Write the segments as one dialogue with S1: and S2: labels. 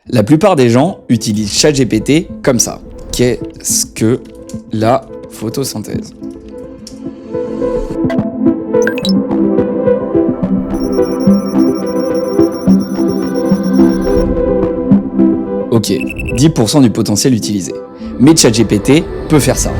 S1: La plupart des gens utilisent ChatGPT comme ça. Qu'est-ce que la photosynthèse? Ok, 10% du potentiel utilisé. Mais ChatGPT peut faire ça.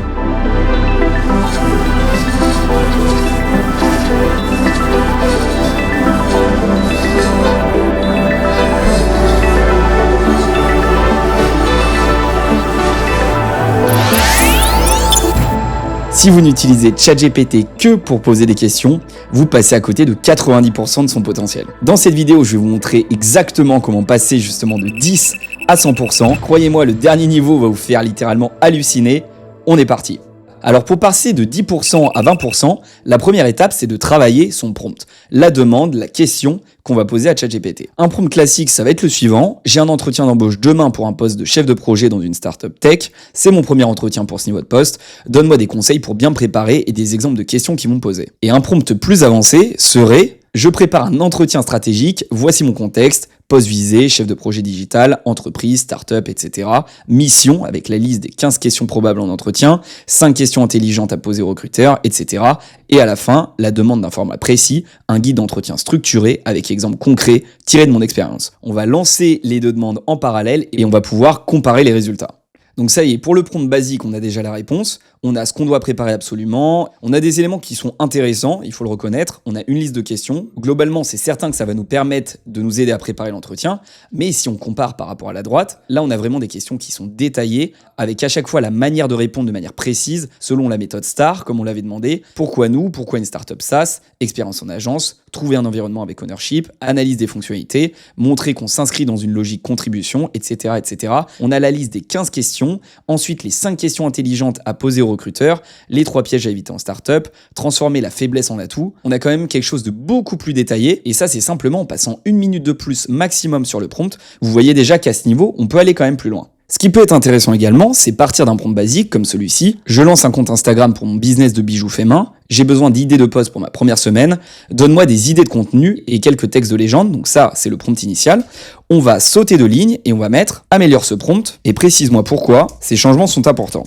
S1: Si vous n'utilisez ChatGPT que pour poser des questions, vous passez à côté de 90% de son potentiel. Dans cette vidéo, je vais vous montrer exactement comment passer justement de 10 à 100%. Croyez-moi, le dernier niveau va vous faire littéralement halluciner. On est parti. Alors pour passer de 10% à 20%, la première étape c'est de travailler son prompt, la demande, la question qu'on va poser à ChatGPT. Un prompt classique, ça va être le suivant: j'ai un entretien d'embauche demain pour un poste de chef de projet dans une startup tech, c'est mon premier entretien pour ce niveau de poste, donne-moi des conseils pour bien préparer et des exemples de questions qui m'ont posé. Et un prompt plus avancé serait: je prépare un entretien stratégique, voici mon contexte, poste visé, chef de projet digital, entreprise, start-up, etc. Mission avec la liste des 15 questions probables en entretien, 5 questions intelligentes à poser aux recruteurs, etc. Et à la fin, la demande d'un format précis, un guide d'entretien structuré avec exemples concrets tirés de mon expérience. On va lancer les deux demandes en parallèle et on va pouvoir comparer les résultats. Donc ça y est, pour le prompt basique, on a déjà la réponse, on a ce qu'on doit préparer absolument, on a des éléments qui sont intéressants, il faut le reconnaître, on a une liste de questions. Globalement, c'est certain que ça va nous permettre de nous aider à préparer l'entretien, mais si on compare par rapport à la droite, là on a vraiment des questions qui sont détaillées, avec à chaque fois la manière de répondre de manière précise, selon la méthode STAR, comme on l'avait demandé, pourquoi nous, pourquoi une startup SaaS, expérience en agence, trouver un environnement avec ownership, analyse des fonctionnalités, montrer qu'on s'inscrit dans une logique contribution, etc., etc. On a la liste des 15 questions, ensuite les 5 questions intelligentes à poser aux recruteurs, les 3 pièges à éviter en startup, transformer la faiblesse en atout. On a quand même quelque chose de beaucoup plus détaillé, et ça c'est simplement en passant 1 minute de plus maximum sur le prompt. Vous voyez déjà qu'à ce niveau, on peut aller quand même plus loin. Ce qui peut être intéressant également, c'est partir d'un prompt basique comme celui-ci. Je lance un compte Instagram pour mon business de bijoux fait main. J'ai besoin d'idées de posts pour ma première semaine. Donne-moi des idées de contenu et quelques textes de légende. Donc ça, c'est le prompt initial. On va sauter de ligne et on va mettre « Améliore ce prompt et précise-moi pourquoi ces changements sont importants ».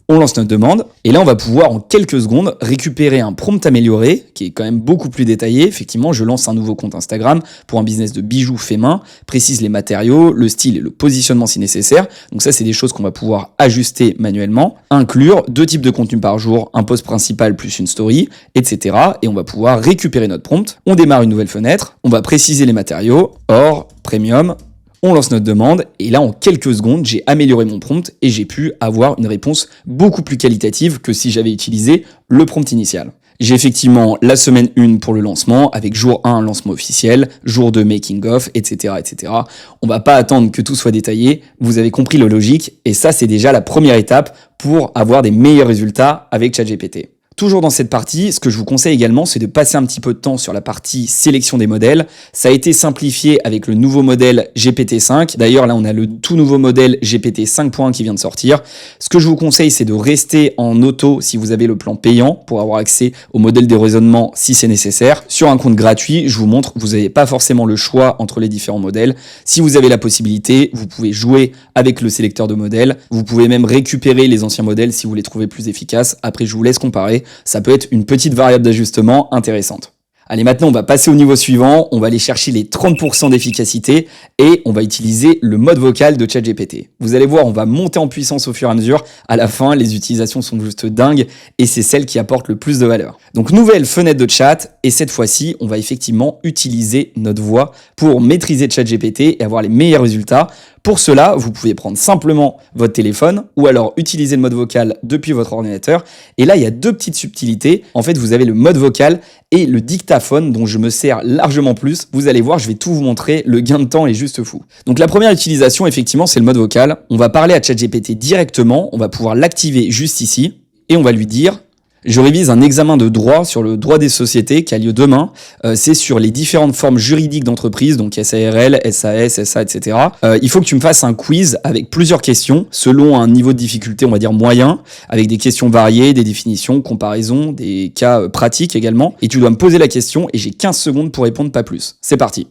S1: On lance notre demande et là on va pouvoir en quelques secondes récupérer un prompt amélioré qui est quand même beaucoup plus détaillé. Effectivement, je lance un nouveau compte Instagram pour un business de bijoux fait main, précise les matériaux, le style et le positionnement si nécessaire. Donc ça c'est des choses qu'on va pouvoir ajuster manuellement. Inclure 2 types de contenu par jour, un post principal plus une story, etc. Et on va pouvoir récupérer notre prompt. On démarre une nouvelle fenêtre, on va préciser les matériaux, or, premium. On lance notre demande et là en quelques secondes j'ai amélioré mon prompt et j'ai pu avoir une réponse beaucoup plus qualitative que si j'avais utilisé le prompt initial. J'ai effectivement la semaine 1 pour le lancement avec jour 1 lancement officiel, jour 2 making of, etc., etc. On va pas attendre que tout soit détaillé, vous avez compris la logique et ça c'est déjà la première étape pour avoir des meilleurs résultats avec ChatGPT. Toujours dans cette partie, ce que je vous conseille également, c'est de passer un petit peu de temps sur la partie sélection des modèles. Ça a été simplifié avec le nouveau modèle GPT-5. D'ailleurs, là, on a le tout nouveau modèle GPT 5.1 qui vient de sortir. Ce que je vous conseille, c'est de rester en auto si vous avez le plan payant pour avoir accès au modèle de raisonnement si c'est nécessaire. Sur un compte gratuit, je vous montre, vous n'avez pas forcément le choix entre les différents modèles. Si vous avez la possibilité, vous pouvez jouer avec le sélecteur de modèles. Vous pouvez même récupérer les anciens modèles si vous les trouvez plus efficaces. Après, je vous laisse comparer. Ça peut être une petite variable d'ajustement intéressante. Allez, maintenant on va passer au niveau suivant, on va aller chercher les 30% d'efficacité et on va utiliser le mode vocal de ChatGPT. Vous allez voir, on va monter en puissance au fur et à mesure. À la fin, les utilisations sont juste dingues et c'est celle qui apporte le plus de valeur. Donc nouvelle fenêtre de chat et cette fois-ci, on va effectivement utiliser notre voix pour maîtriser ChatGPT et avoir les meilleurs résultats. Pour cela, vous pouvez prendre simplement votre téléphone ou alors utiliser le mode vocal depuis votre ordinateur. Et là, il y a 2 petites subtilités. En fait, vous avez le mode vocal et le dictaphone dont je me sers largement plus. Vous allez voir, je vais tout vous montrer. Le gain de temps est juste fou. Donc la première utilisation, effectivement, c'est le mode vocal. On va parler à ChatGPT directement. On va pouvoir l'activer juste ici et on va lui dire: je révise un examen de droit sur le droit des sociétés qui a lieu demain. C'est sur les différentes formes juridiques d'entreprise, donc SARL, SAS, SA, etc. Il faut que tu me fasses un quiz avec plusieurs questions selon un niveau de difficulté, on va dire moyen, avec des questions variées, des définitions, comparaisons, des cas pratiques également. Et tu dois me poser la question et j'ai 15 secondes pour répondre, pas plus. C'est parti.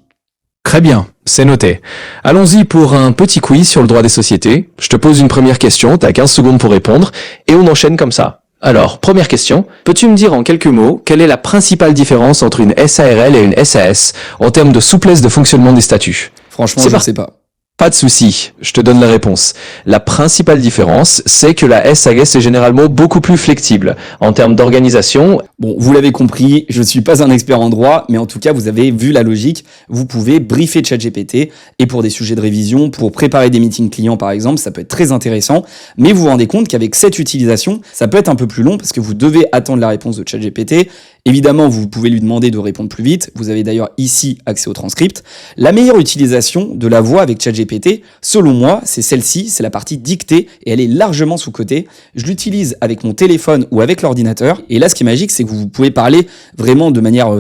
S2: Très bien, c'est noté. Allons-y pour un petit quiz sur le droit des sociétés. Je te pose une première question, t'as 15 secondes pour répondre, et on enchaîne comme ça. Alors, première question, peux-tu me dire en quelques mots quelle est la principale différence entre une SARL et une SAS en termes de souplesse de fonctionnement des statuts?
S1: Franchement, je ne sais pas.
S2: Pas de souci, je te donne la réponse. La principale différence, c'est que la SAS est généralement beaucoup plus flexible en termes d'organisation.
S1: Bon, vous l'avez compris, je ne suis pas un expert en droit, mais en tout cas, vous avez vu la logique. Vous pouvez briefer ChatGPT, et pour des sujets de révision, pour préparer des meetings clients par exemple, ça peut être très intéressant. Mais vous vous rendez compte qu'avec cette utilisation, ça peut être un peu plus long parce que vous devez attendre la réponse de ChatGPT. Évidemment, vous pouvez lui demander de répondre plus vite. Vous avez d'ailleurs ici accès au transcript. La meilleure utilisation de la voix avec ChatGPT, selon moi, c'est celle-ci, c'est la partie dictée, et elle est largement sous-cotée. Je l'utilise avec mon téléphone ou avec l'ordinateur. Et là, ce qui est magique, c'est que vous pouvez parler vraiment de manière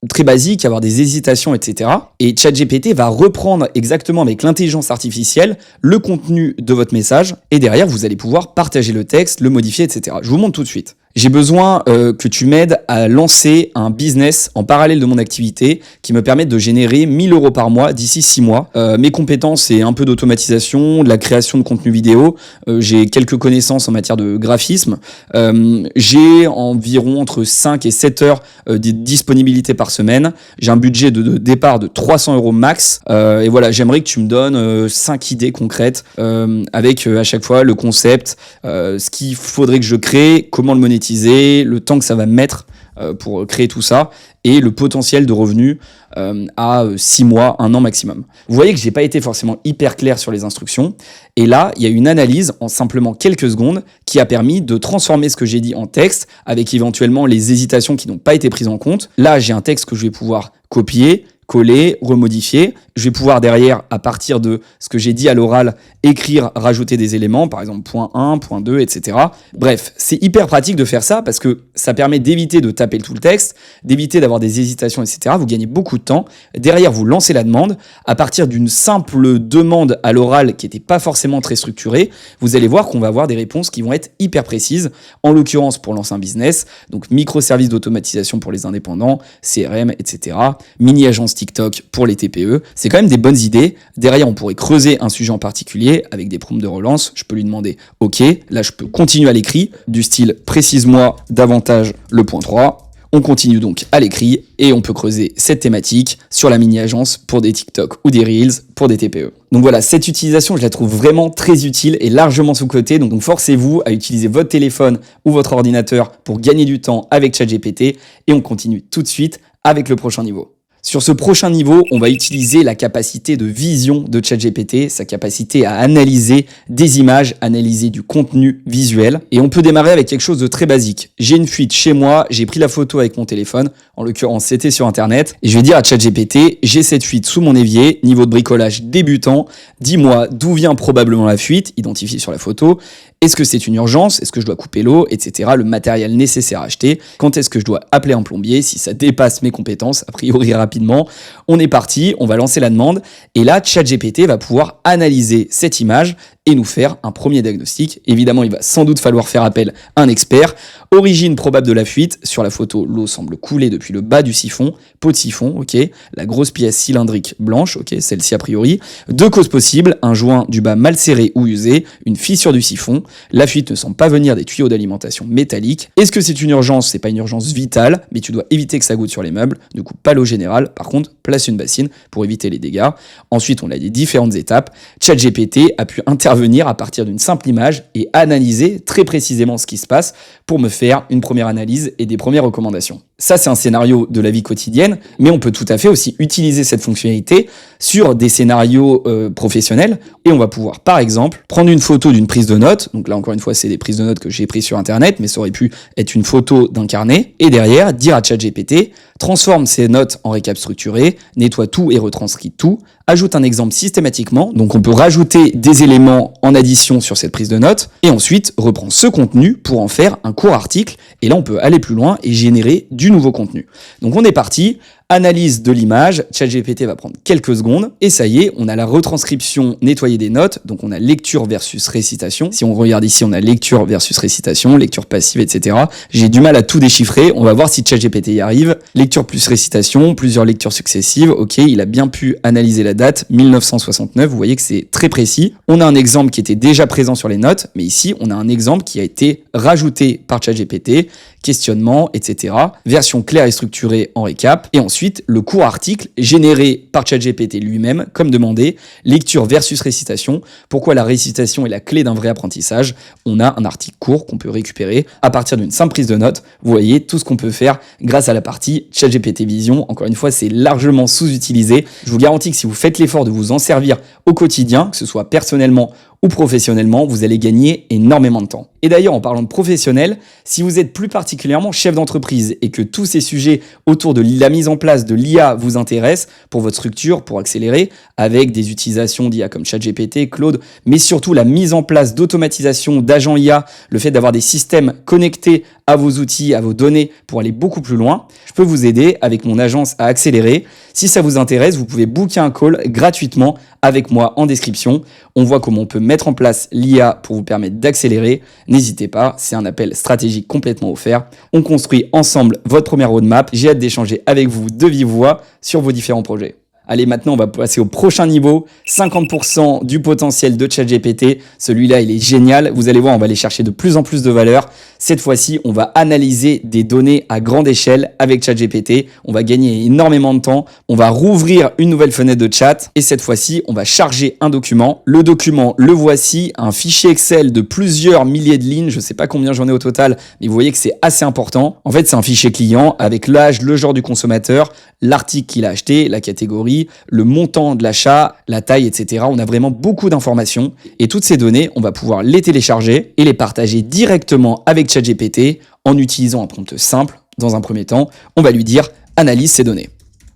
S1: très basique, avoir des hésitations, etc. Et ChatGPT va reprendre exactement avec l'intelligence artificielle le contenu de votre message, et derrière, vous allez pouvoir partager le texte, le modifier, etc. Je vous montre tout de suite. J'ai besoin que tu m'aides à lancer un business en parallèle de mon activité qui me permette de générer 1 000 € par mois d'ici 6 mois. Mes compétences, c'est un peu d'automatisation, de la création de contenu vidéo. J'ai quelques connaissances en matière de graphisme. J'ai environ entre 5 et 7 heures de disponibilité par semaine. J'ai un budget de départ de 300 € max. Et voilà, j'aimerais que tu me donnes 5 idées concrètes avec à chaque fois le concept, ce qu'il faudrait que je crée, comment le monétiser, le temps que ça va mettre pour créer tout ça, et le potentiel de revenus à 6 mois, 1 an maximum. Vous voyez que j'ai pas été forcément hyper clair sur les instructions, et là, il y a une analyse en simplement quelques secondes qui a permis de transformer ce que j'ai dit en texte, avec éventuellement les hésitations qui n'ont pas été prises en compte. Là, j'ai un texte que je vais pouvoir copier, coller, remodifier. Je vais pouvoir derrière, à partir de ce que j'ai dit à l'oral, écrire, rajouter des éléments, par exemple point 1, point 2, etc. Bref, c'est hyper pratique de faire ça parce que ça permet d'éviter de taper tout le texte, d'éviter d'avoir des hésitations, etc. Vous gagnez beaucoup de temps. Derrière, vous lancez la demande. À partir d'une simple demande à l'oral qui n'était pas forcément très structurée, vous allez voir qu'on va avoir des réponses qui vont être hyper précises. En l'occurrence, pour lancer un business, donc microservices d'automatisation pour les indépendants, CRM, etc. Mini-agence TikTok pour les TPE. C'est quand même des bonnes idées. Derrière, on pourrait creuser un sujet en particulier avec des prompts de relance. Je peux lui demander « Ok », là je peux continuer à l'écrit, du style « Précise-moi davantage le point 3 ». On continue donc à l'écrit et on peut creuser cette thématique sur la mini-agence pour des TikTok ou des Reels pour des TPE. Donc voilà, cette utilisation, je la trouve vraiment très utile et largement sous-cotée. Donc forcez-vous à utiliser votre téléphone ou votre ordinateur pour gagner du temps avec ChatGPT, et on continue tout de suite avec le prochain niveau. Sur ce prochain niveau, on va utiliser la capacité de vision de ChatGPT, sa capacité à analyser des images, analyser du contenu visuel. Et on peut démarrer avec quelque chose de très basique. J'ai une fuite chez moi, j'ai pris la photo avec mon téléphone, en l'occurrence c'était sur internet, et je vais dire à ChatGPT, j'ai cette fuite sous mon évier, niveau de bricolage débutant, dis-moi d'où vient probablement la fuite, identifiée sur la photo, est-ce que c'est une urgence, est-ce que je dois couper l'eau, etc., le matériel nécessaire à acheter, quand est-ce que je dois appeler un plombier, si ça dépasse mes compétences, a priori rapidement, on est parti, on va lancer la demande, et là ChatGPT va pouvoir analyser cette image et nous faire un premier diagnostic. Évidemment, il va sans doute falloir faire appel à un expert. Origine probable de la fuite, sur la photo, l'eau semble couler depuis le bas du siphon, pot de siphon, ok, la grosse pièce cylindrique blanche, ok, celle-ci a priori. Deux causes possibles, un joint du bas mal serré ou usé, une fissure du siphon, la fuite ne semble pas venir des tuyaux d'alimentation métalliques. Est-ce que c'est une urgence? C'est pas une urgence vitale, mais tu dois éviter que ça goutte sur les meubles, ne coupe pas l'eau générale, par contre, place une bassine pour éviter les dégâts. Ensuite, on a des différentes étapes. ChatGPT a pu intervenir à partir d'une simple image et analyser très précisément ce qui se passe pour me faire une première analyse et des premières recommandations. Ça, c'est un scénario de la vie quotidienne, mais on peut tout à fait aussi utiliser cette fonctionnalité sur des scénarios professionnels, et on va pouvoir, par exemple, prendre une photo d'une prise de notes. Donc là, encore une fois, c'est des prises de notes que j'ai prises sur Internet, mais ça aurait pu être une photo d'un carnet, et derrière, dire à ChatGPT, transforme ces notes en récap structuré, nettoie tout et retranscrit tout, ajoute un exemple systématiquement, donc on peut rajouter des éléments en addition sur cette prise de notes, et ensuite reprend ce contenu pour en faire un court article, et là on peut aller plus loin et générer du nouveau contenu. Donc on est parti, Analyse de l'image, ChatGPT va prendre quelques secondes et ça y est, on a la retranscription nettoyée des notes, donc on a lecture versus récitation. Si on regarde ici, on a lecture versus récitation, lecture passive, etc. J'ai du mal à tout déchiffrer, on va voir si ChatGPT y arrive. Lecture plus récitation, plusieurs lectures successives, ok, il a bien pu analyser la date, 1969, vous voyez que c'est très précis. On a un exemple qui était déjà présent sur les notes, mais ici, on a un exemple qui a été rajouté par ChatGPT, questionnement, etc. Version claire et structurée en récap. Et ensuite, le court article généré par ChatGPT lui-même, comme demandé, lecture versus récitation. Pourquoi la récitation est la clé d'un vrai apprentissage? On a un article court qu'on peut récupérer à partir d'une simple prise de notes. Vous voyez tout ce qu'on peut faire grâce à la partie ChatGPT Vision. Encore une fois, c'est largement sous-utilisé. Je vous garantis que si vous faites l'effort de vous en servir au quotidien, que ce soit personnellement ou professionnellement, vous allez gagner énormément de temps. Et d'ailleurs, en parlant de professionnel, si vous êtes plus particulièrement chef d'entreprise et que tous ces sujets autour de la mise en place de l'IA vous intéressent pour votre structure, pour accélérer, avec des utilisations d'IA comme ChatGPT, Claude, mais surtout la mise en place d'automatisation d'agents IA, le fait d'avoir des systèmes connectés à vos outils, à vos données pour aller beaucoup plus loin, je peux vous aider avec mon agence à accélérer. Si ça vous intéresse, vous pouvez booker un call gratuitement avec moi en description. On voit comment on peut mettre en place l'IA pour vous permettre d'accélérer. N'hésitez pas, c'est un appel stratégique complètement offert. On construit ensemble votre première roadmap. J'ai hâte d'échanger avec vous de vive voix sur vos différents projets. Allez, maintenant, on va passer au prochain niveau. 50% du potentiel de ChatGPT. Celui-là, il est génial. Vous allez voir, on va aller chercher de plus en plus de valeur. Cette fois-ci, on va analyser des données à grande échelle avec ChatGPT. On va gagner énormément de temps. On va rouvrir une nouvelle fenêtre de chat. Et cette fois-ci, on va charger un document. Le document, le voici. Un fichier Excel de plusieurs milliers de lignes. Je ne sais pas combien j'en ai au total, mais vous voyez que c'est assez important. En fait, c'est un fichier client avec l'âge, le genre du consommateur, l'article qu'il a acheté, la catégorie, le montant de l'achat, la taille, etc. On a vraiment beaucoup d'informations et toutes ces données, on va pouvoir les télécharger et les partager directement avec ChatGPT en utilisant un prompt simple. Dans un premier temps, on va lui dire « Analyse ces données ».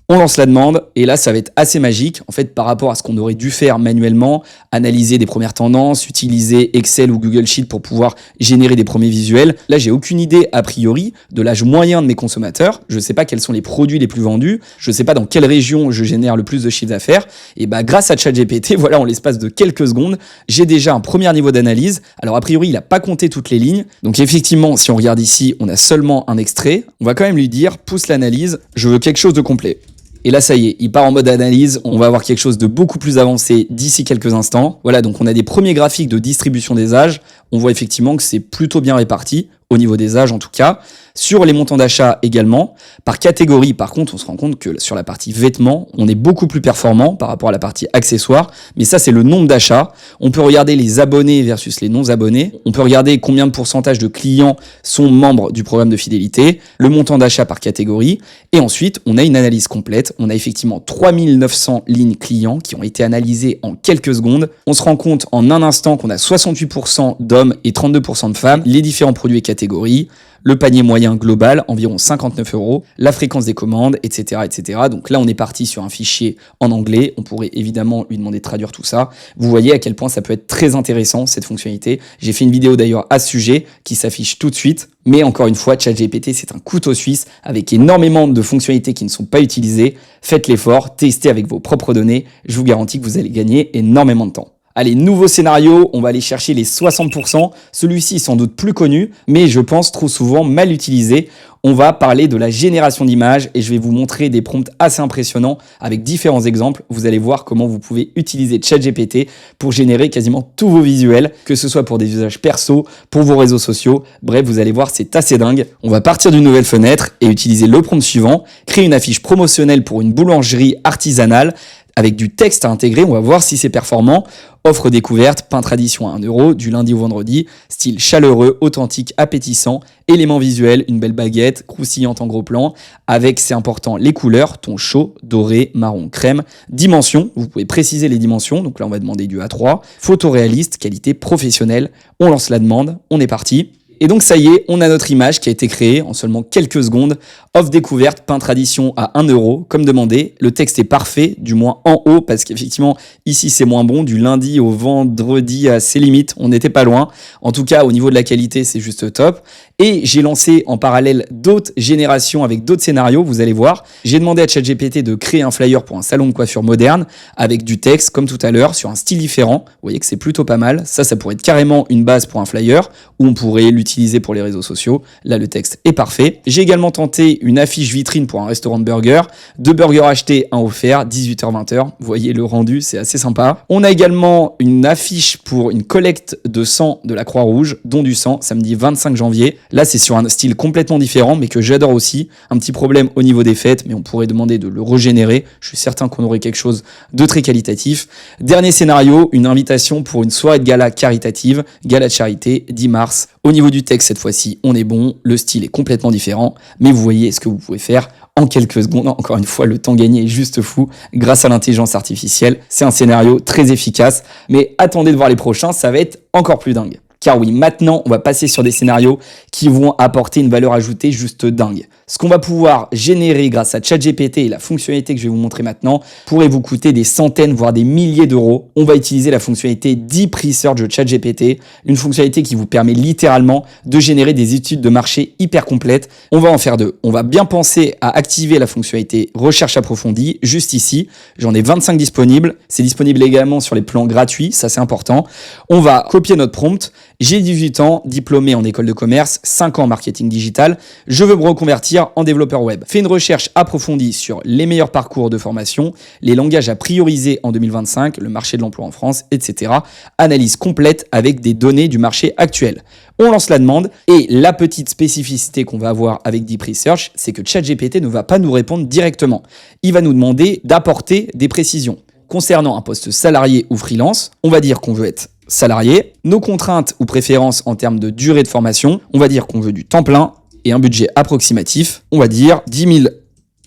S1: On lance la demande et là, ça va être assez magique. En fait, par rapport à ce qu'on aurait dû faire manuellement, analyser des premières tendances, utiliser Excel ou Google Sheet pour pouvoir générer des premiers visuels. Là, j'ai aucune idée a priori de l'âge moyen de mes consommateurs. Je ne sais pas quels sont les produits les plus vendus. Je ne sais pas dans quelle région je génère le plus de chiffre d'affaires. Et bah, grâce à ChatGPT, voilà, en l'espace de quelques secondes, j'ai déjà un premier niveau d'analyse. Alors, a priori, il n'a pas compté toutes les lignes. Donc, effectivement, si on regarde ici, on a seulement un extrait. On va quand même lui dire, pousse l'analyse. Je veux quelque chose de complet. Et là, ça y est, il part en mode analyse. On va avoir quelque chose de beaucoup plus avancé d'ici quelques instants. Voilà, donc on a des premiers graphiques de distribution des âges. On voit effectivement que c'est plutôt bien réparti, au niveau des âges en tout cas. Sur les montants d'achat également. Par catégorie, par contre, on se rend compte que sur la partie vêtements, on est beaucoup plus performant par rapport à la partie accessoires. Mais ça, c'est le nombre d'achats. On peut regarder les abonnés versus les non-abonnés. On peut regarder combien de pourcentage de clients sont membres du programme de fidélité, le montant d'achat par catégorie. Et ensuite, on a une analyse complète. On a effectivement 3900 lignes clients qui ont été analysées en quelques secondes. On se rend compte en un instant qu'on a 68% d'hommes et 32% de femmes, les différents produits et catégories, le panier moyen global, environ 59 €, la fréquence des commandes, etc., etc. Donc là, on est parti sur un fichier en anglais. On pourrait évidemment lui demander de traduire tout ça. Vous voyez à quel point ça peut être très intéressant, cette fonctionnalité. J'ai fait une vidéo d'ailleurs à ce sujet qui s'affiche tout de suite. Mais encore une fois, ChatGPT, c'est un couteau suisse avec énormément de fonctionnalités qui ne sont pas utilisées. Faites l'effort, testez avec vos propres données. Je vous garantis que vous allez gagner énormément de temps. Allez, nouveau scénario, on va aller chercher les 60%. Celui-ci est sans doute plus connu, mais je pense trop souvent mal utilisé. On va parler de la génération d'images et je vais vous montrer des prompts assez impressionnants avec différents exemples. Vous allez voir comment vous pouvez utiliser ChatGPT pour générer quasiment tous vos visuels, que ce soit pour des usages perso, pour vos réseaux sociaux. Bref, vous allez voir, c'est assez dingue. On va partir d'une nouvelle fenêtre et utiliser le prompt suivant. Créer une affiche promotionnelle pour une boulangerie artisanale avec du texte à intégrer. On va voir si c'est performant. Offre découverte, pain tradition à 1 €, du lundi au vendredi, style chaleureux, authentique, appétissant, éléments visuels, une belle baguette, croustillante en gros plan, avec, c'est important, les couleurs, ton chaud, doré, marron, crème, dimension, vous pouvez préciser les dimensions, donc là on va demander du A3, photo réaliste, qualité professionnelle, on lance la demande, on est parti. Et donc ça y est, on a notre image qui a été créée en seulement quelques secondes. Offre découverte, pain tradition à 1 € comme demandé. Le texte est parfait, du moins en haut, parce qu'effectivement ici c'est moins bon. Du lundi au vendredi à ses limites, on n'était pas loin. En tout cas au niveau de la qualité c'est juste top. Et j'ai lancé en parallèle d'autres générations avec d'autres scénarios, vous allez voir. J'ai demandé à ChatGPT de créer un flyer pour un salon de coiffure moderne avec du texte comme tout à l'heure sur un style différent. Vous voyez que c'est plutôt pas mal. Ça pourrait être carrément une base pour un flyer ou on pourrait l'utiliser pour les réseaux sociaux. Là, le texte est parfait. J'ai également tenté une affiche vitrine pour un restaurant de burgers. 2 burgers achetés, 1 offert, 18h-20h. Vous voyez le rendu, c'est assez sympa. On a également une affiche pour une collecte de sang de la Croix-Rouge, don du sang, samedi 25 janvier. Là, c'est sur un style complètement différent, mais que j'adore aussi. Un petit problème au niveau des fêtes, mais on pourrait demander de le régénérer. Je suis certain qu'on aurait quelque chose de très qualitatif. Dernier scénario, une invitation pour une soirée de gala caritative, gala de charité, 10 mars. Au niveau du texte, cette fois-ci, on est bon. Le style est complètement différent, mais vous voyez ce que vous pouvez faire en quelques secondes. Encore une fois, le temps gagné est juste fou grâce à l'intelligence artificielle. C'est un scénario très efficace, mais attendez de voir les prochains, ça va être encore plus dingue. Car oui, maintenant, on va passer sur des scénarios qui vont apporter une valeur ajoutée juste dingue. Ce qu'on va pouvoir générer grâce à ChatGPT et la fonctionnalité que je vais vous montrer maintenant pourrait vous coûter des centaines, voire des milliers d'euros. On va utiliser la fonctionnalité Deep Research de ChatGPT, une fonctionnalité qui vous permet littéralement de générer des études de marché hyper complètes. On va en faire deux. On va bien penser à activer la fonctionnalité Recherche approfondie, juste ici. J'en ai 25 disponibles. C'est disponible également sur les plans gratuits, ça c'est important. On va copier notre prompt. J'ai 18 ans, diplômé en école de commerce, 5 ans en marketing digital. Je veux me reconvertir en développeur web. Fais une recherche approfondie sur les meilleurs parcours de formation, les langages à prioriser en 2025, le marché de l'emploi en France, etc. Analyse complète avec des données du marché actuel. On lance la demande et la petite spécificité qu'on va avoir avec Deep Research, c'est que ChatGPT ne va pas nous répondre directement. Il va nous demander d'apporter des précisions. Concernant un poste salarié ou freelance, on va dire qu'on veut être salarié. Nos contraintes ou préférences en termes de durée de formation, on va dire qu'on veut du temps plein et un budget approximatif, on va dire 10 000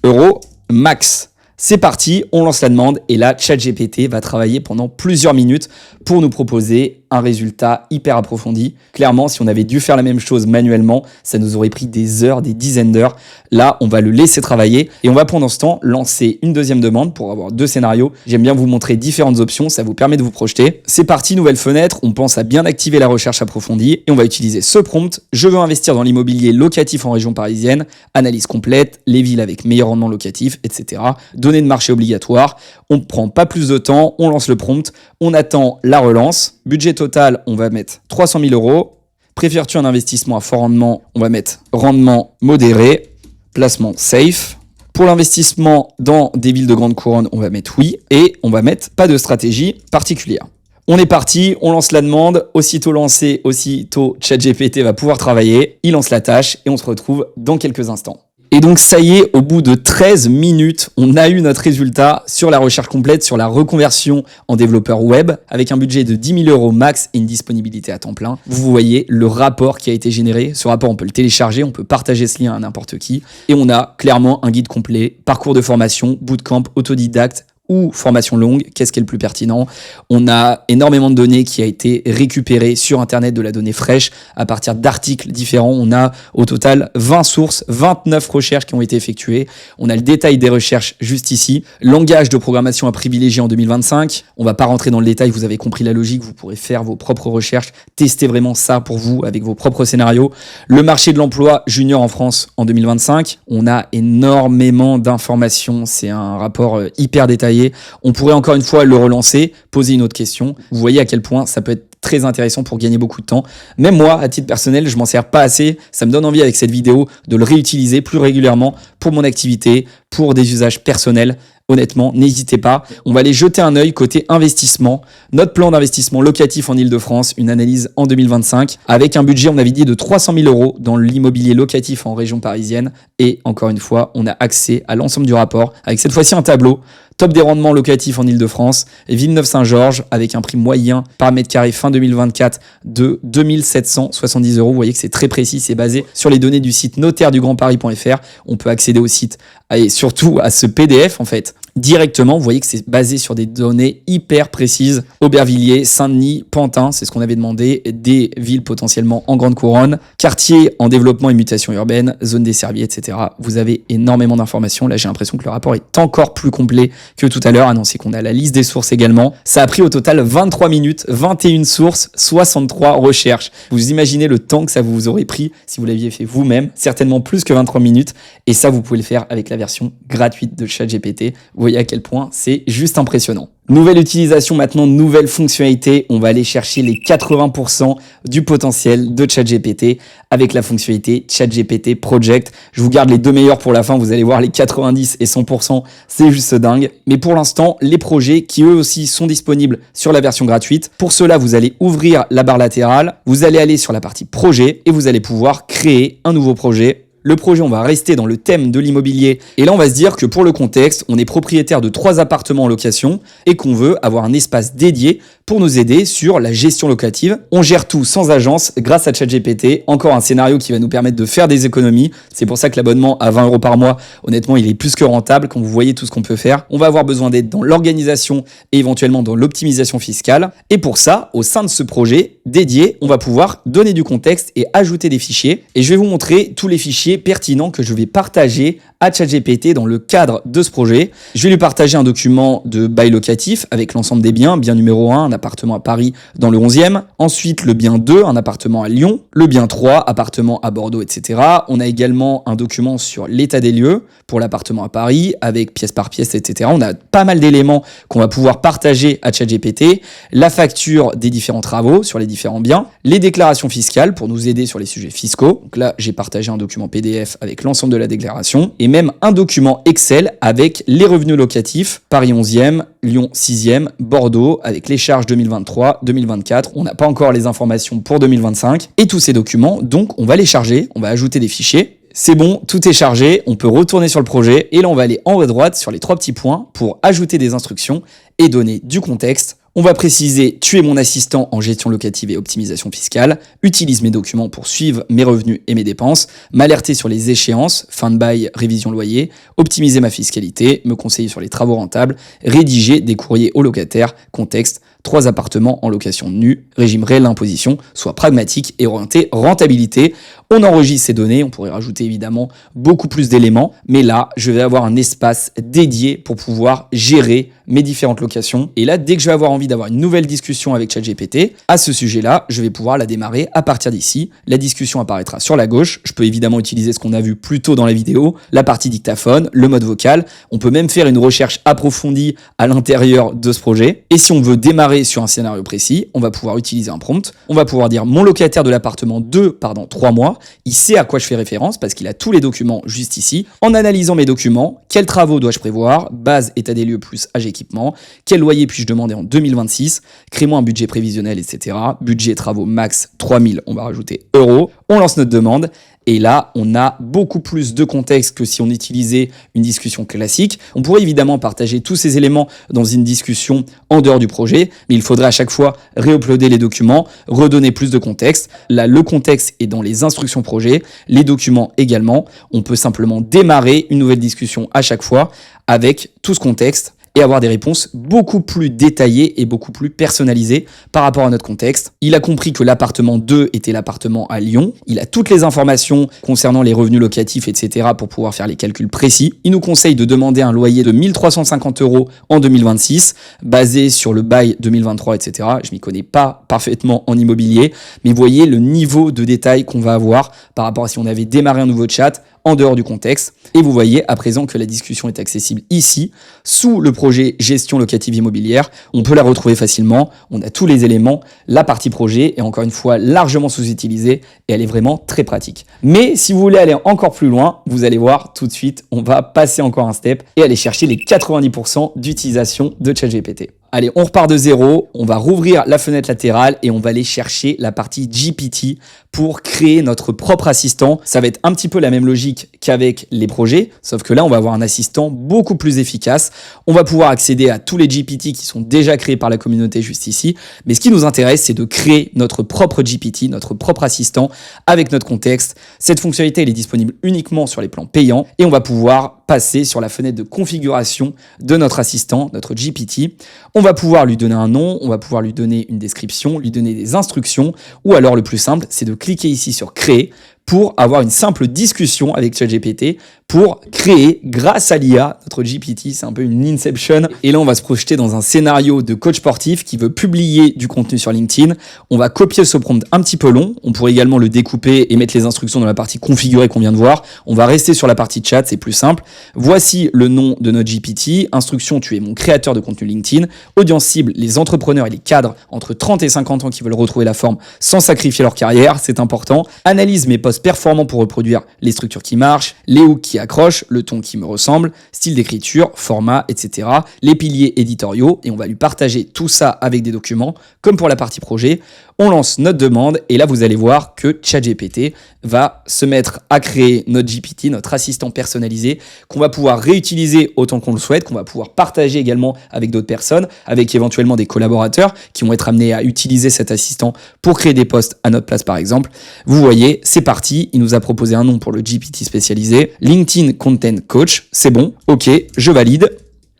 S1: € max. C'est parti, on lance la demande et là, ChatGPT va travailler pendant plusieurs minutes pour nous proposer un résultat hyper approfondi. Clairement, si on avait dû faire la même chose manuellement, ça nous aurait pris des heures, des dizaines d'heures. Là, on va le laisser travailler et on va pendant ce temps lancer une deuxième demande pour avoir 2 scénarios. J'aime bien vous montrer différentes options, ça vous permet de vous projeter. C'est parti, nouvelle fenêtre, on pense à bien activer la recherche approfondie et on va utiliser ce prompt. Je veux investir dans l'immobilier locatif en région parisienne, analyse complète, les villes avec meilleur rendement locatif, etc. Données de marché obligatoires. On ne prend pas plus de temps, on lance le prompt, on attend la relance. Budget total, on va mettre 300 000 €. Préfères-tu un investissement à fort rendement? On va mettre rendement modéré, placement safe. Pour l'investissement dans des villes de grande couronne, on va mettre oui et on va mettre pas de stratégie particulière. On est parti, on lance la demande, aussitôt lancé, aussitôt ChatGPT va pouvoir travailler, il lance la tâche et on se retrouve dans quelques instants. Et donc ça y est, au bout de 13 minutes, on a eu notre résultat sur la recherche complète, sur la reconversion en développeur web, avec un budget de 10 000 € max et une disponibilité à temps plein. Vous voyez le rapport qui a été généré. Ce rapport, on peut le télécharger, on peut partager ce lien à n'importe qui. Et on a clairement un guide complet, parcours de formation, bootcamp, autodidacte, ou formation longue, qu'est-ce qui est le plus pertinent? On a énormément de données qui a été récupérées sur Internet, de la donnée fraîche, à partir d'articles différents. On a au total 20 sources, 29 recherches qui ont été effectuées. On a le détail des recherches juste ici. Langage de programmation à privilégier en 2025. On va pas rentrer dans le détail, vous avez compris la logique, vous pourrez faire vos propres recherches, tester vraiment ça pour vous avec vos propres scénarios. Le marché de l'emploi junior en France en 2025. On a énormément d'informations, c'est un rapport hyper détaillé. On pourrait encore une fois le relancer, poser une autre question. Vous voyez à quel point ça peut être très intéressant pour gagner beaucoup de temps. Même moi, à titre personnel, je m'en sers pas assez. Ça me donne envie avec cette vidéo de le réutiliser plus régulièrement pour mon activité, pour des usages personnels. Honnêtement, n'hésitez pas. On va aller jeter un œil côté investissement. Notre plan d'investissement locatif en Ile-de-France, une analyse en 2025 avec un budget, on avait dit, de 300 000 € dans l'immobilier locatif en région parisienne. Et encore une fois, on a accès à l'ensemble du rapport avec cette fois-ci un tableau. Top des rendements locatifs en Ile-de-France, Villeneuve-Saint-Georges avec un prix moyen par mètre carré fin 2024 de 2 770 €. Vous voyez que c'est très précis, c'est basé sur les données du site notairedugrandparis.fr. On peut accéder au site et surtout à ce PDF en fait. directement. Vous voyez que c'est basé sur des données hyper précises. Aubervilliers, Saint-Denis, Pantin, c'est ce qu'on avait demandé, des villes potentiellement en grande couronne, quartiers en développement et mutation urbaine, zone desservie, etc. Vous avez énormément d'informations. Là, j'ai l'impression que le rapport est encore plus complet que tout à l'heure. Ah non, c'est qu'on a la liste des sources également. Ça a pris au total 23 minutes, 21 sources, 63 recherches. Vous imaginez le temps que ça vous aurait pris si vous l'aviez fait vous-même, certainement plus que 23 minutes. Et ça, vous pouvez le faire avec la version gratuite de ChatGPT. Vous voyez à quel point c'est juste impressionnant. Nouvelle utilisation maintenant, nouvelle fonctionnalité. On va aller chercher les 80% du potentiel de ChatGPT avec la fonctionnalité ChatGPT Project. Je vous garde les deux meilleurs pour la fin. Vous allez voir les 90 et 100%, c'est juste dingue. Mais pour l'instant, les projets qui eux aussi sont disponibles sur la version gratuite. Pour cela, vous allez ouvrir la barre latérale. Vous allez aller sur la partie projet et vous allez pouvoir créer un nouveau projet. Le projet, on va rester dans le thème de l'immobilier. Et là, on va se dire que pour le contexte, on est propriétaire de 3 appartements en location et qu'on veut avoir un espace dédié pour nous aider sur la gestion locative. On gère tout sans agence grâce à ChatGPT. Encore un scénario qui va nous permettre de faire des économies. C'est pour ça que l'abonnement à 20 € par mois, honnêtement, il est plus que rentable quand vous voyez tout ce qu'on peut faire. On va avoir besoin d'aide dans l'organisation et éventuellement dans l'optimisation fiscale. Et pour ça, au sein de ce projet dédié, on va pouvoir donner du contexte et ajouter des fichiers. Et je vais vous montrer tous les fichiers pertinent que je vais partager à ChatGPT dans le cadre de ce projet. Je vais lui partager un document de bail locatif avec l'ensemble des biens. Bien numéro 1, un appartement à Paris dans le 11e. Ensuite, le bien 2, un appartement à Lyon. Le bien 3, appartement à Bordeaux, etc. On a également un document sur l'état des lieux pour l'appartement à Paris avec pièce par pièce, etc. On a pas mal d'éléments qu'on va pouvoir partager à ChatGPT. La facture des différents travaux sur les différents biens. Les déclarations fiscales pour nous aider sur les sujets fiscaux. Donc là, j'ai partagé un document PDF avec l'ensemble de la déclaration et même un document Excel avec les revenus locatifs, Paris 11e, Lyon 6e, Bordeaux avec les charges 2023, 2024. On n'a pas encore les informations pour 2025 et tous ces documents, donc on va les charger, on va ajouter des fichiers. C'est bon, tout est chargé, on peut retourner sur le projet et là on va aller en haut à droite sur les 3 petits points pour ajouter des instructions et donner du contexte. On va préciser « Tu es mon assistant en gestion locative et optimisation fiscale, utilise mes documents pour suivre mes revenus et mes dépenses, m'alerter sur les échéances, fin de bail, révision loyer, optimiser ma fiscalité, me conseiller sur les travaux rentables, rédiger des courriers aux locataires, contexte, 3 appartements en location nue, régime réel d'imposition, soit pragmatique et orienté rentabilité. » On enregistre ces données, on pourrait rajouter évidemment beaucoup plus d'éléments, mais là, je vais avoir un espace dédié pour pouvoir gérer mes différentes locations. Et là, dès que je vais avoir envie d'avoir une nouvelle discussion avec ChatGPT à ce sujet-là, je vais pouvoir la démarrer à partir d'ici. La discussion apparaîtra sur la gauche. Je peux évidemment utiliser ce qu'on a vu plus tôt dans la vidéo, la partie dictaphone, le mode vocal. On peut même faire une recherche approfondie à l'intérieur de ce projet. Et si on veut démarrer sur un scénario précis, on va pouvoir utiliser un prompt. On va pouvoir dire mon locataire de l'appartement 3 mois. Il sait à quoi je fais référence parce qu'il a tous les documents juste ici. En analysant mes documents, quels travaux dois-je prévoir? Base, état des lieux plus âge équipement. Quel loyer puis-je demander en 2026? Crée-moi un budget prévisionnel, etc. Budget travaux max 3000, on va rajouter euros. On lance notre demande. Et là, on a beaucoup plus de contexte que si on utilisait une discussion classique. On pourrait évidemment partager tous ces éléments dans une discussion en dehors du projet, mais il faudrait à chaque fois réuploader les documents, redonner plus de contexte. Là, le contexte est dans les instructions projet, les documents également. On peut simplement démarrer une nouvelle discussion à chaque fois avec tout ce contexte et avoir des réponses beaucoup plus détaillées et beaucoup plus personnalisées par rapport à notre contexte. Il a compris que l'appartement 2 était l'appartement à Lyon. Il a toutes les informations concernant les revenus locatifs, etc. pour pouvoir faire les calculs précis. Il nous conseille de demander un loyer de 1350 € en 2026, basé sur le bail 2023, etc. Je m'y connais pas parfaitement en immobilier, mais vous voyez le niveau de détail qu'on va avoir par rapport à si on avait démarré un nouveau chat en dehors du contexte. Et vous voyez à présent que la discussion est accessible ici, sous le projet gestion locative immobilière. On peut la retrouver facilement. On a tous les éléments. La partie projet est encore une fois largement sous-utilisée et elle est vraiment très pratique. Mais si vous voulez aller encore plus loin, vous allez voir tout de suite, on va passer encore un step et aller chercher les 90% d'utilisation de ChatGPT. Allez, on repart de zéro, on va rouvrir la fenêtre latérale et on va aller chercher la partie GPT pour créer notre propre assistant. Ça va être un petit peu la même logique qu'avec les projets, sauf que là, on va avoir un assistant beaucoup plus efficace. On va pouvoir accéder à tous les GPT qui sont déjà créés par la communauté juste ici. Mais ce qui nous intéresse, c'est de créer notre propre GPT, notre propre assistant avec notre contexte. Cette fonctionnalité, elle est disponible uniquement sur les plans payants et on va pouvoir passer sur la fenêtre de configuration de notre assistant, notre GPT. On va pouvoir lui donner un nom, on va pouvoir lui donner une description, lui donner des instructions, ou alors le plus simple, c'est de cliquer ici sur créer pour avoir une simple discussion avec ChatGPT pour créer, grâce à l'IA, notre GPT, c'est un peu une inception. Et là, on va se projeter dans un scénario de coach sportif qui veut publier du contenu sur LinkedIn. On va copier ce prompt un petit peu long. On pourrait également le découper et mettre les instructions dans la partie configurée qu'on vient de voir. On va rester sur la partie chat, c'est plus simple. Voici le nom de notre GPT. Instruction, tu es mon créateur de contenu LinkedIn. Audience cible, les entrepreneurs et les cadres entre 30 et 50 ans qui veulent retrouver la forme sans sacrifier leur carrière, c'est important. Analyse mes posts performants pour reproduire les structures qui marchent, les hooks qui accrochent, le ton qui me ressemble, style d'écriture, format, etc. Les piliers éditoriaux, et on va lui partager tout ça avec des documents, comme pour la partie projet. On lance notre demande, et là vous allez voir que ChatGPT va se mettre à créer notre GPT, notre assistant personnalisé, qu'on va pouvoir réutiliser autant qu'on le souhaite, qu'on va pouvoir partager également avec d'autres personnes, avec éventuellement des collaborateurs qui vont être amenés à utiliser cet assistant pour créer des posts à notre place par exemple. Vous voyez, c'est parti, il nous a proposé un nom pour le GPT spécialisé, LinkedIn Content Coach, c'est bon, ok, je valide.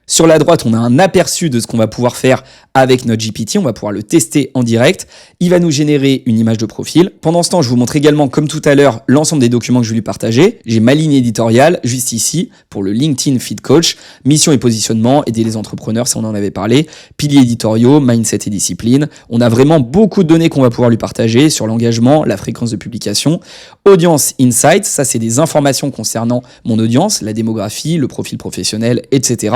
S1: Sur la droite, on a un aperçu de ce qu'on va pouvoir faire avec notre GPT. On va pouvoir le tester en direct. Il va nous générer une image de profil. Pendant ce temps, je vous montre également, comme tout à l'heure, l'ensemble des documents que je vais lui partager. J'ai ma ligne éditoriale juste ici pour le LinkedIn Feed Coach. Mission et positionnement, aider les entrepreneurs, ça on en avait parlé. Piliers éditoriaux, mindset et discipline. On a vraiment beaucoup de données qu'on va pouvoir lui partager sur l'engagement, la fréquence de publication. Audience Insights, ça c'est des informations concernant mon audience, la démographie, le profil professionnel, etc.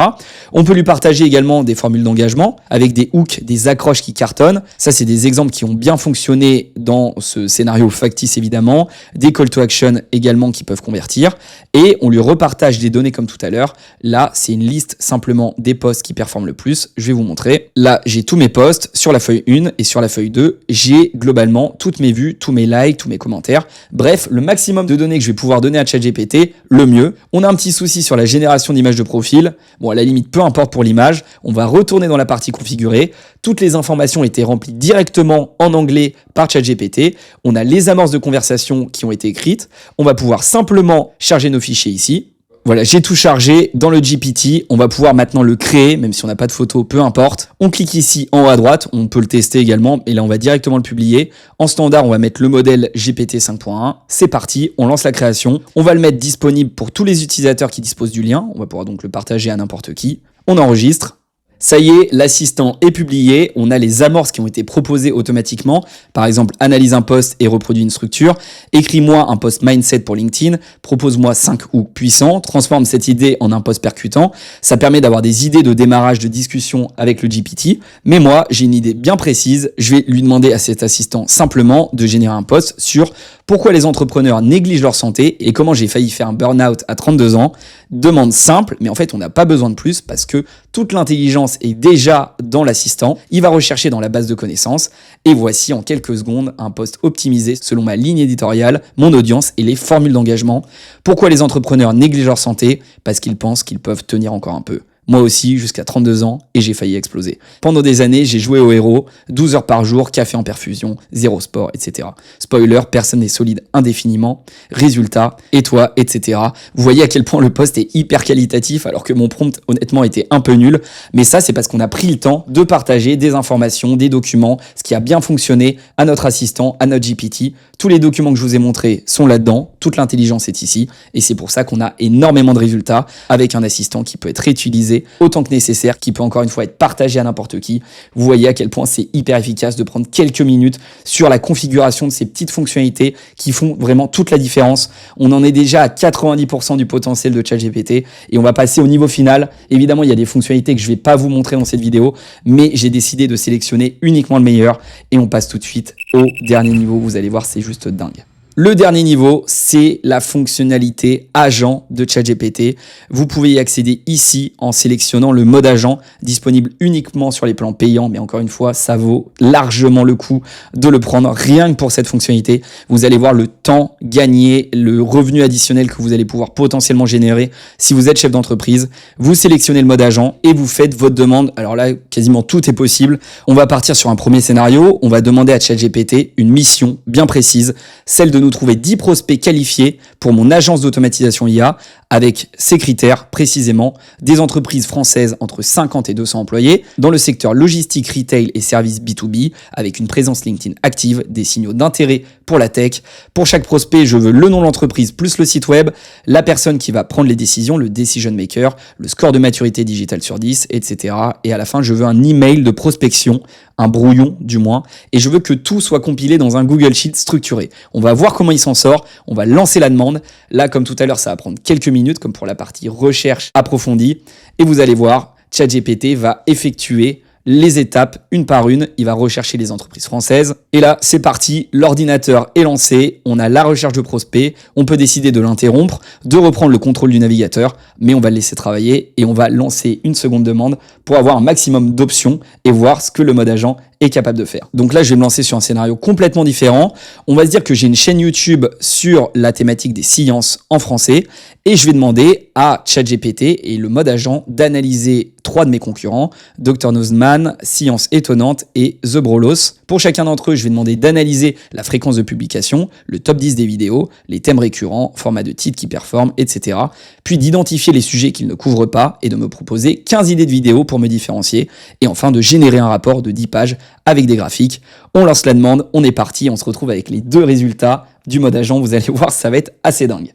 S1: On peut lui partager également des formules d'engagement avec des hooks, des accroches qui cartonnent. Ça, c'est des exemples qui ont bien fonctionné dans ce scénario factice, évidemment. Des call to action également qui peuvent convertir. Et on lui repartage des données comme tout à l'heure. Là, c'est une liste simplement des posts qui performent le plus. Je vais vous montrer. Là, j'ai tous mes posts sur la feuille 1 et sur la feuille 2. J'ai globalement toutes mes vues, tous mes likes, tous mes commentaires. Bref, le maximum de données que je vais pouvoir donner à ChatGPT, le mieux. On a un petit souci sur la génération d'images de profil. Bon, à la limite, peu importe pour l'image, on va retourner dans la partie configurée. Toutes les informations étaient remplies directement en anglais par ChatGPT. On a les amorces de conversation qui ont été écrites. On va pouvoir simplement charger nos fichiers ici. Voilà, j'ai tout chargé dans le GPT. On va pouvoir maintenant le créer, même si on n'a pas de photo, peu importe. On clique ici en haut à droite. On peut le tester également. Et là, on va directement le publier. En standard, on va mettre le modèle GPT 5.1. C'est parti. On lance la création. On va le mettre disponible pour tous les utilisateurs qui disposent du lien. On va pouvoir donc le partager à n'importe qui. On enregistre. Ça y est, l'assistant est publié. On a les amorces qui ont été proposées automatiquement. Par exemple, analyse un post et reproduit une structure. Écris-moi un post mindset pour LinkedIn. Propose-moi 5 hooks puissants. Transforme cette idée en un post percutant. Ça permet d'avoir des idées de démarrage de discussion avec le GPT. Mais moi, j'ai une idée bien précise. Je vais lui demander à cet assistant simplement de générer un post sur pourquoi les entrepreneurs négligent leur santé et comment j'ai failli faire un burn-out à 32 ans. Demande simple, mais en fait, on n'a pas besoin de plus parce que toute l'intelligence est déjà dans l'assistant. Il va rechercher dans la base de connaissances. Et voici en quelques secondes un post optimisé selon ma ligne éditoriale, mon audience et les formules d'engagement. Pourquoi les entrepreneurs négligent leur santé? Parce qu'ils pensent qu'ils peuvent tenir encore un peu. Moi aussi, jusqu'à 32 ans, et j'ai failli exploser. Pendant des années, j'ai joué au héros, 12 heures par jour, café en perfusion, zéro sport, etc. Spoiler, personne n'est solide indéfiniment. Résultat, et toi, etc. Vous voyez à quel point le post est hyper qualitatif, alors que mon prompt, honnêtement, était un peu nul. Mais ça, c'est parce qu'on a pris le temps de partager des informations, des documents, ce qui a bien fonctionné à notre assistant, à notre GPT. Tous les documents que je vous ai montrés sont là-dedans, toute l'intelligence est ici, et c'est pour ça qu'on a énormément de résultats avec un assistant qui peut être réutilisé autant que nécessaire, qui peut encore une fois être partagé à n'importe qui. Vous voyez à quel point c'est hyper efficace de prendre quelques minutes sur la configuration de ces petites fonctionnalités qui font vraiment toute la différence. On en est déjà à 90% du potentiel de ChatGPT et on va passer au niveau final. Évidemment, il y a des fonctionnalités que je vais pas vous montrer dans cette vidéo, mais j'ai décidé de sélectionner uniquement le meilleur et on passe tout de suite au dernier niveau. Vous allez voir, c'est juste dingue. Le dernier niveau, c'est la fonctionnalité agent de ChatGPT. Vous pouvez y accéder ici en sélectionnant le mode agent, disponible uniquement sur les plans payants, mais encore une fois, ça vaut largement le coup de le prendre rien que pour cette fonctionnalité. Vous allez voir le temps gagné, le revenu additionnel que vous allez pouvoir potentiellement générer si vous êtes chef d'entreprise. Vous sélectionnez le mode agent et vous faites votre demande. Alors là, quasiment tout est possible. On va partir sur un premier scénario. On va demander à ChatGPT une mission bien précise, celle de nous trouver 10 prospects qualifiés pour mon agence d'automatisation IA avec ces critères précisément, des entreprises françaises entre 50 et 200 employés, dans le secteur logistique, retail et services B2B, avec une présence LinkedIn active, des signaux d'intérêt pour la tech. Pour chaque prospect, je veux le nom de l'entreprise plus le site web, la personne qui va prendre les décisions, le decision maker, le score de maturité digitale sur 10, etc. Et à la fin, je veux un email de prospection, un brouillon du moins, et je veux que tout soit compilé dans un Google Sheet structuré. On va voir comment il s'en sort, on va lancer la demande. Là, comme tout à l'heure, ça va prendre quelques minutes, comme pour la partie recherche approfondie, et vous allez voir, ChatGPT va effectuer les étapes une par une, il va rechercher les entreprises françaises. Et là, c'est parti, l'ordinateur est lancé, on a la recherche de prospects, on peut décider de l'interrompre, de reprendre le contrôle du navigateur, mais on va le laisser travailler et on va lancer une seconde demande pour avoir un maximum d'options et voir ce que le mode agent est capable de faire. Donc là, je vais me lancer sur un scénario complètement différent. On va se dire que j'ai une chaîne YouTube sur la thématique des sciences en français et je vais demander à ChatGPT et le mode agent d'analyser 3 de mes concurrents, Dr Nozman, Science Étonnante et The Brolos. Pour chacun d'entre eux, je vais demander d'analyser la fréquence de publication, le top 10 des vidéos, les thèmes récurrents, format de titre qui performe, etc. Puis d'identifier les sujets qu'ils ne couvrent pas et de me proposer 15 idées de vidéos pour me différencier. Et enfin, de générer un rapport de 10 pages avec des graphiques. On lance la demande, on est parti, on se retrouve avec les 2 résultats du mode agent. Vous allez voir, ça va être assez dingue.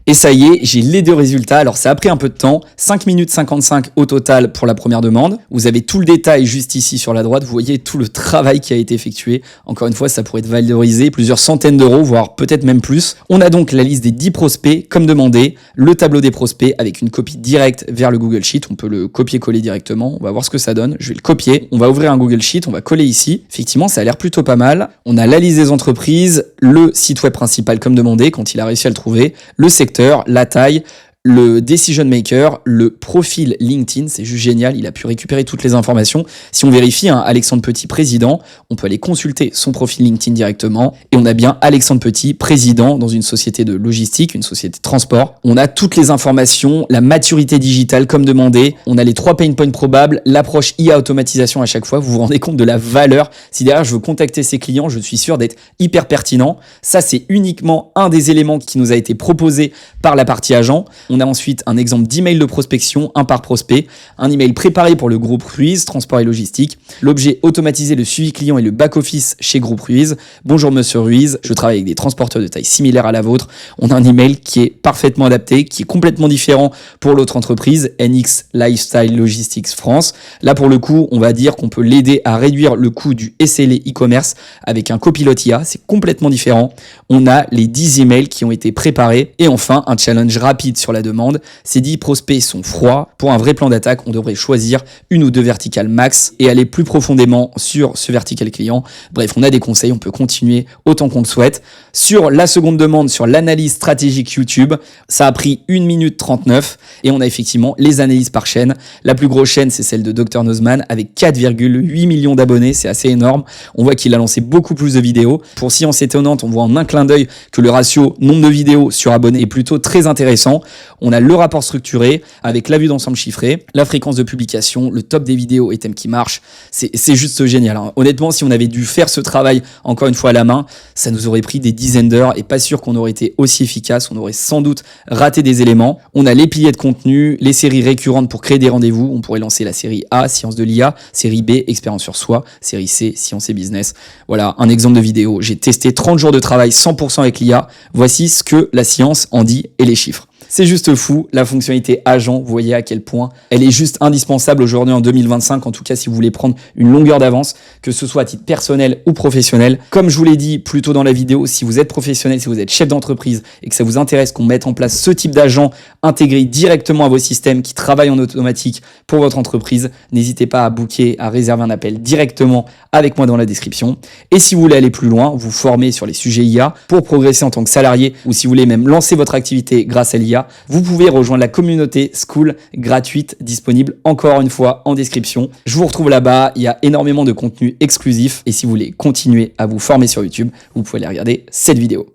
S1: Et ça y est, j'ai les 2 résultats. Alors ça a pris un peu de temps, 5 minutes 55 au total pour la première demande. Vous avez tout le détail juste ici sur la droite. Vous voyez tout le travail qui a été effectué. Encore une fois, ça pourrait être valorisé plusieurs centaines d'euros, voire peut-être même plus. On a donc la liste des 10 prospects comme demandé, le tableau des prospects avec une copie directe vers le Google Sheet. On peut le copier-coller directement. On va voir ce que ça donne. Je vais le copier. On va ouvrir un Google Sheet. On va coller ici. Effectivement, ça a l'air plutôt pas mal. On a la liste des entreprises, le site web principal comme demandé quand il a réussi à le trouver, le secteur, la taille, le decision maker, le profil LinkedIn, c'est juste génial, il a pu récupérer toutes les informations. Si on vérifie, Alexandre Petit, président, on peut aller consulter son profil LinkedIn directement et on a bien Alexandre Petit, président dans une société de logistique, une société de transport. On a toutes les informations, la maturité digitale comme demandé, on a les 3 pain points probables, l'approche IA automatisation à chaque fois, vous vous rendez compte de la valeur. Si derrière je veux contacter ses clients, je suis sûr d'être hyper pertinent. Ça, c'est uniquement un des éléments qui nous a été proposé par la partie agent. On a ensuite un exemple d'email de prospection, un par prospect, un email préparé pour le groupe Ruiz, transport et logistique, l'objet automatisé, le suivi client et le back-office chez groupe Ruiz. Bonjour monsieur Ruiz, je travaille avec des transporteurs de taille similaire à la vôtre. On a un email qui est parfaitement adapté, qui est complètement différent pour l'autre entreprise, NX Lifestyle Logistics France. Là pour le coup, on va dire qu'on peut l'aider à réduire le coût du SLA e-commerce avec un copilote IA, c'est complètement différent. On a les 10 emails qui ont été préparés et enfin un challenge rapide sur la demande. Ces 10 prospects sont froids. Pour un vrai plan d'attaque, on devrait choisir 1 ou 2 verticales max et aller plus profondément sur ce vertical client. Bref, on a des conseils, on peut continuer autant qu'on le souhaite. Sur la seconde demande, sur l'analyse stratégique YouTube, ça a pris 1 minute 39 et on a effectivement les analyses par chaîne. La plus grosse chaîne, c'est celle de Dr Nozman avec 4,8 millions d'abonnés, c'est assez énorme. On voit qu'il a lancé beaucoup plus de vidéos. Pour Science Étonnante, on voit en un clin d'œil que le ratio nombre de vidéos sur abonnés est plutôt très intéressant. On a le rapport structuré avec la vue d'ensemble chiffrée, la fréquence de publication, le top des vidéos et thèmes qui marchent. C'est juste génial. Honnêtement, si on avait dû faire ce travail encore une fois à la main, ça nous aurait pris des dizaines d'heures et pas sûr qu'on aurait été aussi efficace. On aurait sans doute raté des éléments. On a les piliers de contenu, les séries récurrentes pour créer des rendez-vous. On pourrait lancer la série A, Science de l'IA, série B, Expérience sur soi, série C, Science et Business. Voilà un exemple de vidéo. J'ai testé 30 jours de travail 100% avec l'IA. Voici ce que la science en dit et les chiffres. C'est juste fou, la fonctionnalité agent, vous voyez à quel point elle est juste indispensable aujourd'hui en 2025, en tout cas si vous voulez prendre une longueur d'avance, que ce soit à titre personnel ou professionnel. Comme je vous l'ai dit plus tôt dans la vidéo, si vous êtes professionnel, si vous êtes chef d'entreprise et que ça vous intéresse qu'on mette en place ce type d'agent intégré directement à vos systèmes qui travaillent en automatique pour votre entreprise, n'hésitez pas à booker, à réserver un appel directement avec moi dans la description. Et si vous voulez aller plus loin, vous former sur les sujets IA pour progresser en tant que salarié ou si vous voulez même lancer votre activité grâce à l'IA, vous pouvez rejoindre la communauté School gratuite disponible encore une fois en description. Je vous retrouve là-bas, il y a énormément de contenu exclusif et si vous voulez continuer à vous former sur YouTube, vous pouvez aller regarder cette vidéo.